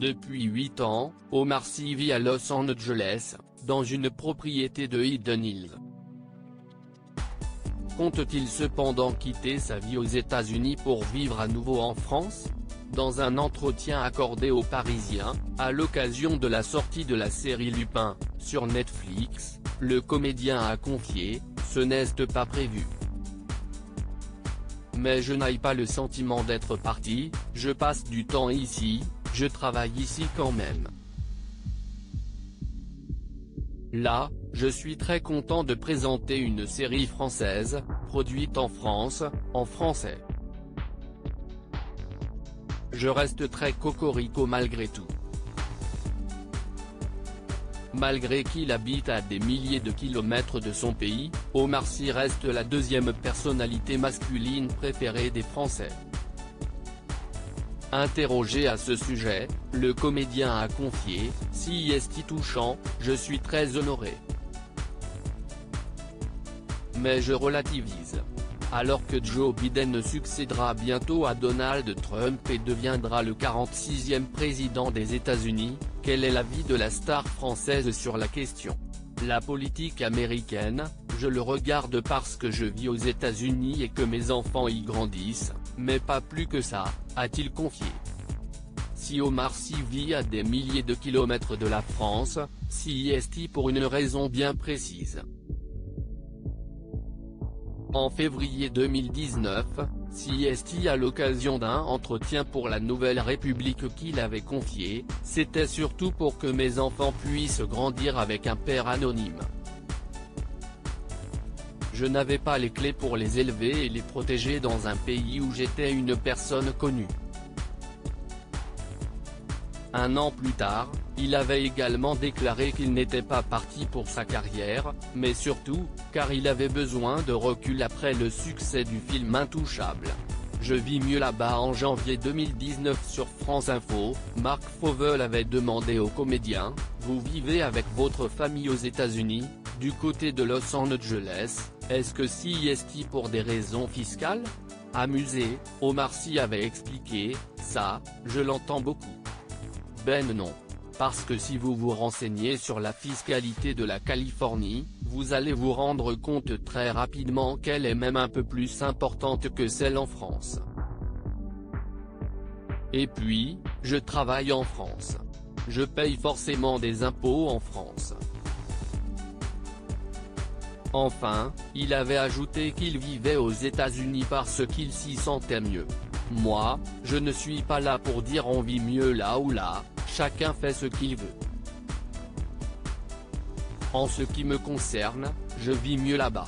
Depuis 8 ans, Omar Sy vit à Los Angeles, dans une propriété de Hidden Hills. Compte-t-il cependant quitter sa vie aux États-Unis pour vivre à nouveau en France? Dans un entretien accordé aux Parisiens, à l'occasion de la sortie de la série Lupin, sur Netflix, le comédien a confié « Ce n'est pas prévu. Mais je n'ai pas le sentiment d'être parti, je passe du temps ici, je travaille ici quand même. Là, je suis très content de présenter une série française, produite en France, en français. Je reste très cocorico malgré tout. Malgré qu'il habite à des milliers de kilomètres de son pays, Omar Sy reste la deuxième personnalité masculine préférée des Français. Interrogé à ce sujet, le comédien a confié « Si est touchant, je suis très honoré. Mais je relativise. Alors que Joe Biden succédera bientôt à Donald Trump et deviendra le 46e président des États-Unis, quel est l'avis de la star française sur la question? La politique américaine, je le regarde parce que je vis aux États-Unis et que mes enfants y grandissent, mais pas plus que ça », a-t-il confié. Si Omar Sy vit à des milliers de kilomètres de la France, Sy est pour une raison bien précise. En février 2019, Sy est à l'occasion d'un entretien pour la Nouvelle République qu'il avait confié, « C'était surtout pour que mes enfants puissent grandir avec un père anonyme. Je n'avais pas les clés pour les élever et les protéger dans un pays où j'étais une personne connue. » Un an plus tard, il avait également déclaré qu'il n'était pas parti pour sa carrière, mais surtout, car il avait besoin de recul après le succès du film Intouchable. Je vis mieux là-bas. En janvier 2019 sur France Info, Marc Fauvel avait demandé au comédien « Vous vivez avec votre famille aux États-Unis, du côté de Los Angeles, est-ce que Sy est pour des raisons fiscales ?» Amusé, Omar Sy avait expliqué « Ça, je l'entends beaucoup. Ben non. Parce que si vous vous renseignez sur la fiscalité de la Californie, vous allez vous rendre compte très rapidement qu'elle est même un peu plus importante que celle en France. Et puis, je travaille en France. Je paye forcément des impôts en France. » Enfin, il avait ajouté qu'il vivait aux États-Unis parce qu'il s'y sentait mieux. « Moi, je ne suis pas là pour dire on vit mieux là ou là. Chacun fait ce qu'il veut. En ce qui me concerne, je vis mieux là-bas. »